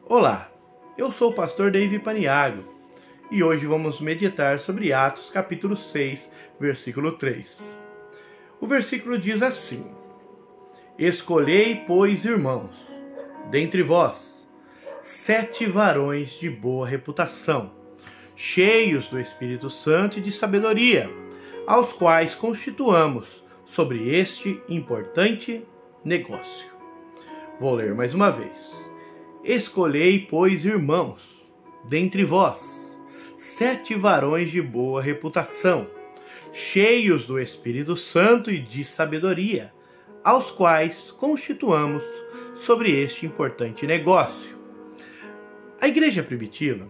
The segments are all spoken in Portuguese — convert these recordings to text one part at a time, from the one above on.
Olá, eu sou o pastor David Paniagua e hoje vamos meditar sobre Atos capítulo 6, versículo 3. O versículo diz assim: Escolhei, pois, irmãos, dentre vós, 7 varões de boa reputação, cheios do Espírito Santo e de sabedoria, aos quais constituamos sobre este importante negócio. Vou ler mais uma vez. Escolhei, pois, irmãos, dentre vós, 7 varões de boa reputação, cheios do Espírito Santo e de sabedoria, aos quais constituamos sobre este importante negócio. A igreja primitiva,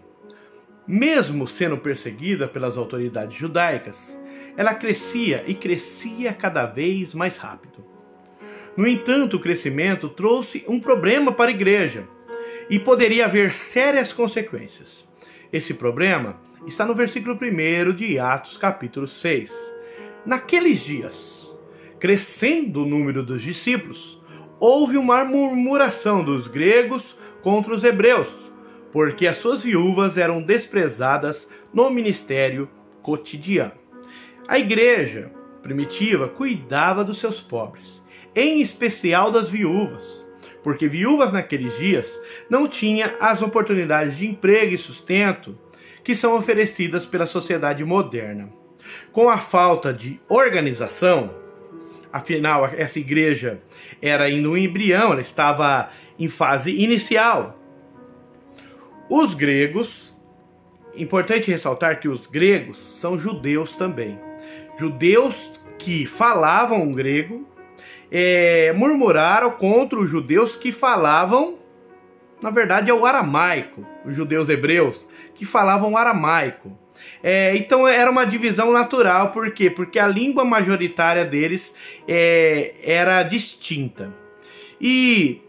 mesmo sendo perseguida pelas autoridades judaicas, ela crescia e crescia cada vez mais rápido. No entanto, o crescimento trouxe um problema para a igreja e poderia haver sérias consequências. Esse problema está no versículo 1 de Atos capítulo 6. Naqueles dias, crescendo o número dos discípulos, houve uma murmuração dos gregos contra os hebreus, porque as suas viúvas eram desprezadas no ministério cotidiano. A igreja primitiva cuidava dos seus pobres, em especial das viúvas, porque viúvas naqueles dias não tinham as oportunidades de emprego e sustento que são oferecidas pela sociedade moderna. Com a falta de organização, afinal essa igreja era ainda um embrião, ela estava em fase inicial. Os gregos, importante ressaltar que os gregos são judeus também, judeus que falavam grego, murmuraram contra os judeus que falavam, na verdade é o aramaico, os judeus hebreus que falavam aramaico. Então era uma divisão natural, por quê? Porque a língua majoritária deles era distinta. E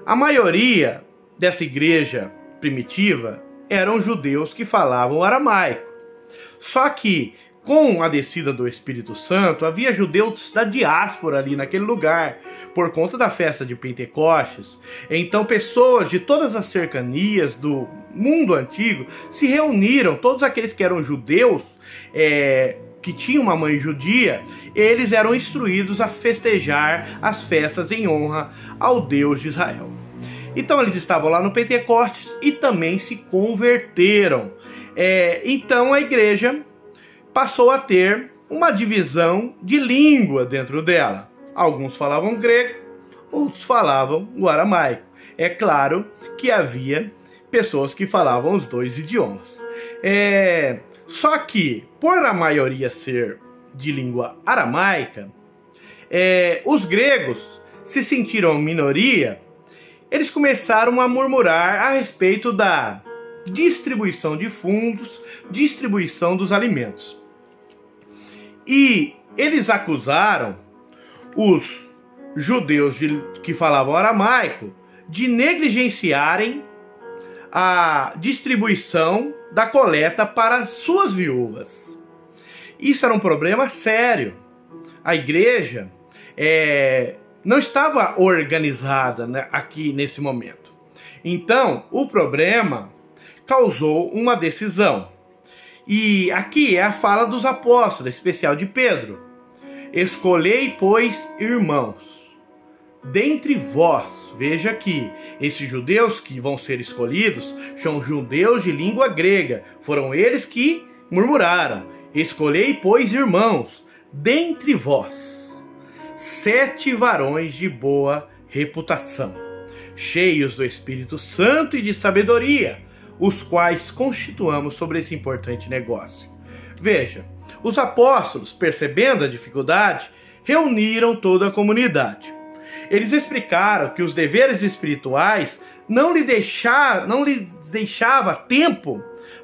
a maioria dessa igreja primitiva eram judeus que falavam aramaico. Só que com a descida do Espírito Santo, havia judeus da diáspora ali naquele lugar, por conta da festa de Pentecostes. Então pessoas de todas as cercanias do mundo antigo se reuniram, todos aqueles que eram judeus, que tinham uma mãe judia, eles eram instruídos a festejar as festas em honra ao Deus de Israel. Então eles estavam lá no Pentecostes e também se converteram. Então a igreja passou a ter uma divisão de língua dentro dela. Alguns falavam grego, outros falavam o aramaico. É claro que havia pessoas que falavam os dois idiomas. Só que, por a maioria ser de língua aramaica, os gregos se sentiram minoria. Eles começaram a murmurar a respeito da distribuição de fundos, distribuição dos alimentos. E eles acusaram os judeus que falavam aramaico de negligenciarem a distribuição da coleta para as suas viúvas. Isso era um problema sério. A igreja não estava organizada, né, aqui nesse momento. Então, o problema causou uma decisão. E aqui é a fala dos apóstolos, especial de Pedro. Escolhei, pois, irmãos, dentre vós. Veja aqui, esses judeus que vão ser escolhidos são judeus de língua grega. Foram eles que murmuraram. Escolhei, pois, irmãos, dentre vós, 7 varões de boa reputação, cheios do Espírito Santo e de sabedoria, os quais constituamos sobre esse importante negócio. Veja, os apóstolos, percebendo a dificuldade, reuniram toda a comunidade. Eles explicaram que os deveres espirituais não lhes deixava tempo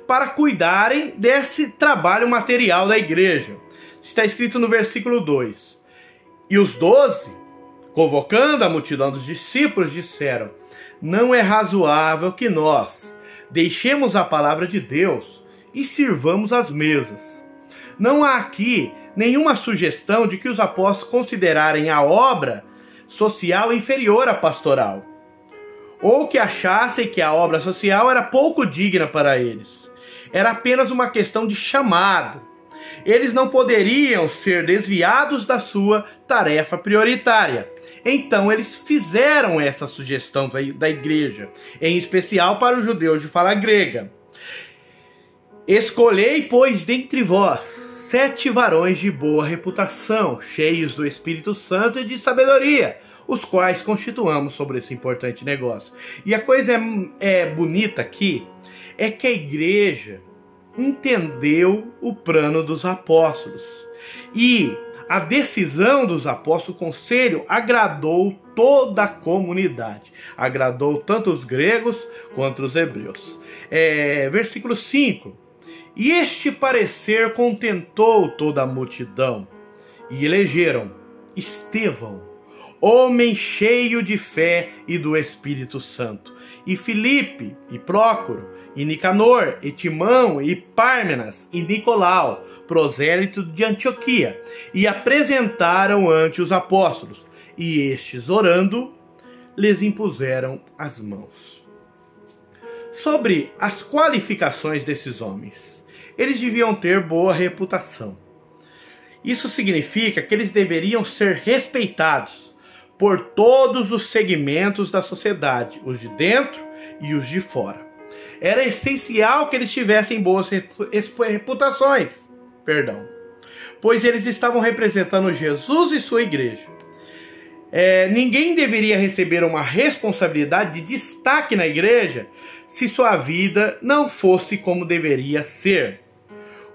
para cuidarem desse trabalho material da igreja. Está escrito no versículo 2. E os 12, convocando a multidão dos discípulos, disseram: não é razoável que nós deixemos a palavra de Deus e sirvamos as mesas. Não há aqui nenhuma sugestão de que os apóstolos considerarem a obra social inferior à pastoral. ou que achassem que a obra social era pouco digna para eles. Era apenas uma questão de chamado. Eles não poderiam ser desviados da sua tarefa prioritária. Então eles fizeram essa sugestão da igreja, em especial para os judeus de fala grega. Escolhei, pois, dentre vós 7 varões de boa reputação, cheios do Espírito Santo e de sabedoria, os quais constituamos sobre esse importante negócio. E a coisa bonita aqui é que a igreja entendeu o plano dos apóstolos. E a decisão dos apóstolos, o conselho, agradou toda a comunidade. Agradou tanto os gregos quanto os hebreus. Versículo 5. E este parecer contentou toda a multidão. E elegeram Estevão, homem cheio de fé e do Espírito Santo, e Filipe, e Prócoro, e Nicanor, e Timão, e Pármenas, e Nicolau, prosélito de Antioquia, e apresentaram ante os apóstolos, e estes, orando, lhes impuseram as mãos. Sobre as qualificações desses homens, eles deviam ter boa reputação. Isso significa que eles deveriam ser respeitados por todos os segmentos da sociedade, os de dentro e os de fora. Era essencial que eles tivessem boas reputações, pois eles estavam representando Jesus e sua igreja. Ninguém deveria receber uma responsabilidade de destaque na igreja se sua vida não fosse como deveria ser.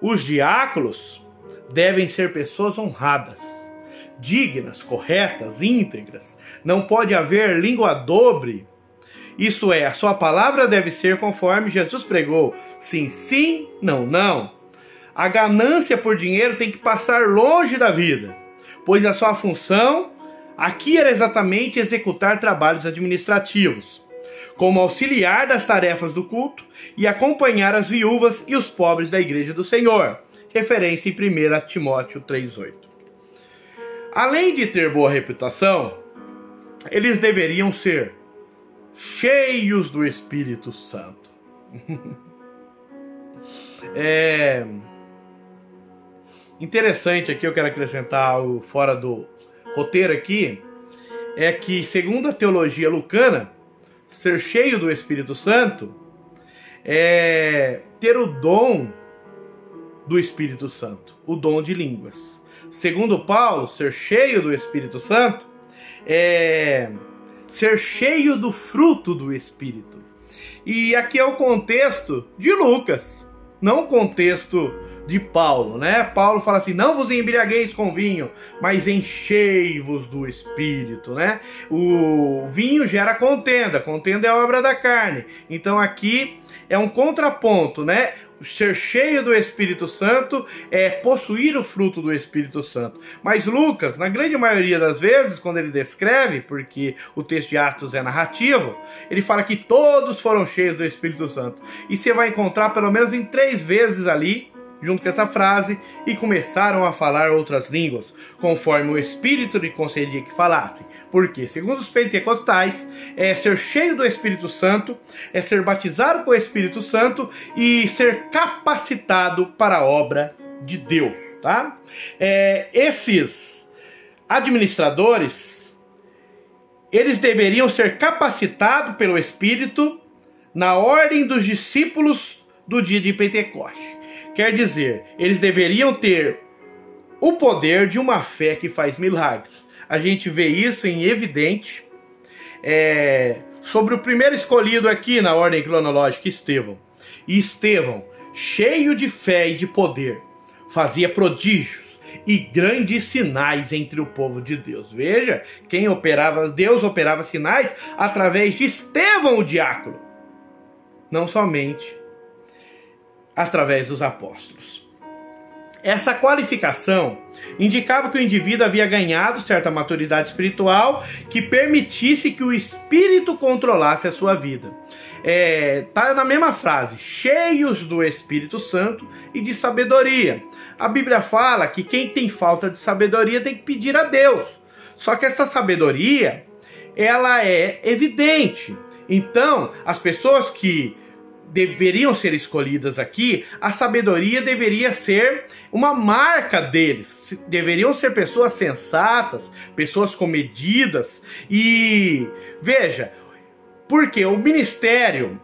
Os diáconos devem ser pessoas honradas, dignas, corretas, íntegras. Não pode haver língua dobre. Isso é, a sua palavra deve ser conforme Jesus pregou. Sim, sim, não, não. A ganância por dinheiro tem que passar longe da vida, pois a sua função aqui era exatamente executar trabalhos administrativos, como auxiliar das tarefas do culto e acompanhar as viúvas e os pobres da igreja do Senhor. Referência em 1 Timóteo 3,8. Além de ter boa reputação, eles deveriam ser cheios do Espírito Santo. Interessante aqui, eu quero acrescentar fora do roteiro aqui, é que segundo a teologia lucana, ser cheio do Espírito Santo é ter o dom do Espírito Santo, o dom de línguas. Segundo Paulo, ser cheio do Espírito Santo é ser cheio do fruto do Espírito. E aqui é o contexto de Lucas, não o contexto de Paulo, né? Paulo fala assim: não vos embriagueis com vinho, mas enchei-vos do Espírito, né? O vinho gera contenda, contenda é a obra da carne. Então aqui é um contraponto, né? Ser cheio do Espírito Santo é possuir o fruto do Espírito Santo. Mas Lucas, na grande maioria das vezes, quando ele descreve, porque o texto de Atos é narrativo, ele fala que todos foram cheios do Espírito Santo. E você vai encontrar pelo menos em 3 vezes ali, junto com essa frase, e começaram a falar outras línguas, conforme o Espírito lhe concedia que falassem. Porque, segundo os pentecostais, ser cheio do Espírito Santo é ser batizado com o Espírito Santo e ser capacitado para a obra de Deus, tá? Esses administradores, eles deveriam ser capacitados pelo Espírito na ordem dos discípulos do dia de Pentecoste. Quer dizer, eles deveriam ter o poder de uma fé que faz milagres. A gente vê isso em evidente sobre o primeiro escolhido aqui na ordem cronológica, Estevão. E Estevão, cheio de fé e de poder, fazia prodígios e grandes sinais entre o povo de Deus. Veja, Deus operava sinais através de Estevão, o diácono, não somente através dos apóstolos. Essa qualificação indicava que o indivíduo havia ganhado certa maturidade espiritual que permitisse que o Espírito controlasse a sua vida. Está na mesma frase, cheios do Espírito Santo e de sabedoria. A Bíblia fala que quem tem falta de sabedoria tem que pedir a Deus. Só que essa sabedoria, ela é evidente. Então, as pessoas que deveriam ser escolhidas aqui, a sabedoria deveria ser uma marca deles. Deveriam ser pessoas sensatas, pessoas comedidas. E veja, porque o ministério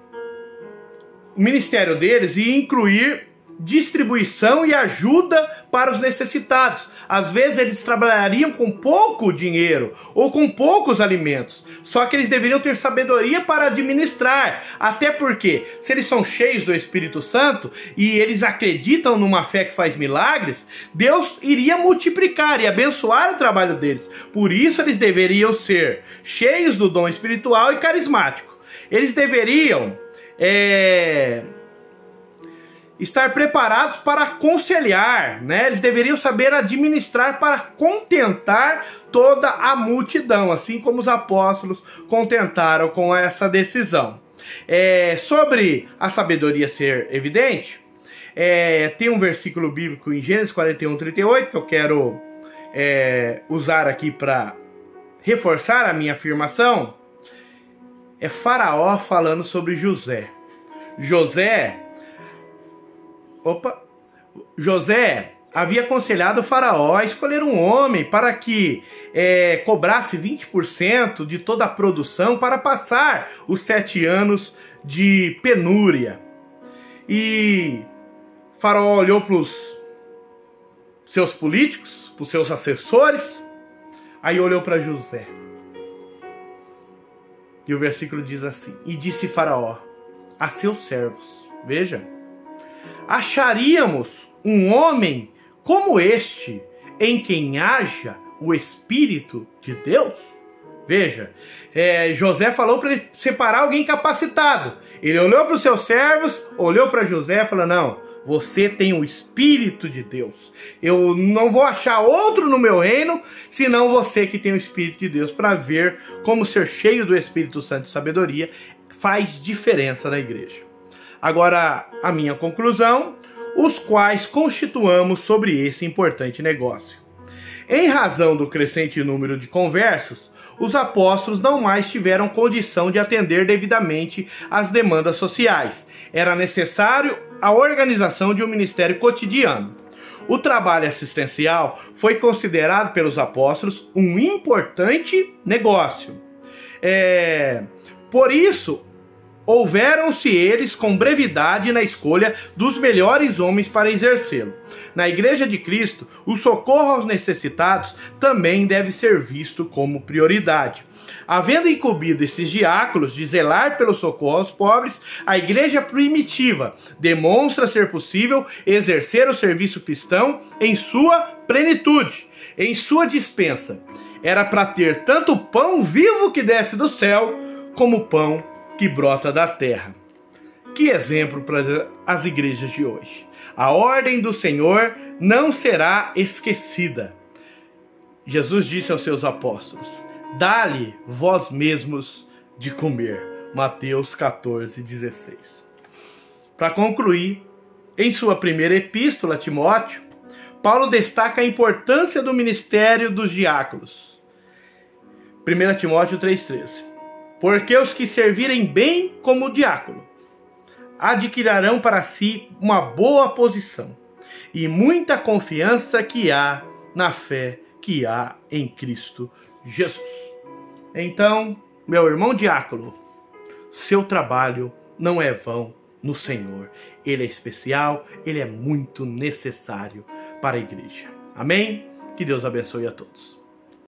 deles ia incluir distribuição e ajuda para os necessitados. Às vezes eles trabalhariam com pouco dinheiro ou com poucos alimentos, só que eles deveriam ter sabedoria para administrar, até porque se eles são cheios do Espírito Santo e eles acreditam numa fé que faz milagres, Deus iria multiplicar e abençoar o trabalho deles. Por isso eles deveriam ser cheios do dom espiritual e carismático. Eles deveriam estar preparados para aconselhar, né? Eles deveriam saber administrar para contentar toda a multidão, assim como os apóstolos contentaram com essa decisão. Sobre a sabedoria ser evidente, tem um versículo bíblico em Gênesis 41:38 que eu quero usar aqui para reforçar a minha afirmação. É Faraó falando sobre José. José havia aconselhado o Faraó a escolher um homem para que cobrasse 20% de toda a produção para passar os 7 anos de penúria. E Faraó olhou para os seus políticos, para os seus assessores, aí olhou para José. E o versículo diz assim: e disse Faraó a seus servos, veja, acharíamos um homem como este, em quem haja o Espírito de Deus? Veja, José falou para ele separar alguém capacitado. Ele olhou para os seus servos, olhou para José e falou: não, você tem o Espírito de Deus. Eu não vou achar outro no meu reino, senão você que tem o Espírito de Deus, para ver como ser cheio do Espírito Santo de sabedoria faz diferença na igreja. Agora, a minha conclusão, os quais constituamos sobre esse importante negócio. Em razão do crescente número de conversos, os apóstolos não mais tiveram condição de atender devidamente às demandas sociais. Era necessário a organização de um ministério cotidiano. O trabalho assistencial foi considerado pelos apóstolos um importante negócio. Por isso, houveram-se eles com brevidade na escolha dos melhores homens para exercê-lo. Na Igreja de Cristo, o socorro aos necessitados também deve ser visto como prioridade. Havendo incumbido esses diáconos de zelar pelo socorro aos pobres, a igreja primitiva demonstra ser possível exercer o serviço cristão em sua plenitude, em sua dispensa. Era para ter tanto pão vivo que desce do céu, como pão que brota da terra. Que exemplo para as igrejas de hoje. A ordem do Senhor não será esquecida. Jesus disse aos seus apóstolos: dá-lhe vós mesmos de comer. Mateus 14:16. Para concluir, em sua primeira epístola a Timóteo, Paulo destaca a importância do ministério dos diáconos. 1 Timóteo 3,13. Porque os que servirem bem como diácono adquirirão para si uma boa posição e muita confiança que há na fé que há em Cristo Jesus. Então, meu irmão diácono, seu trabalho não é vão no Senhor. Ele é especial, ele é muito necessário para a igreja. Amém? Que Deus abençoe a todos.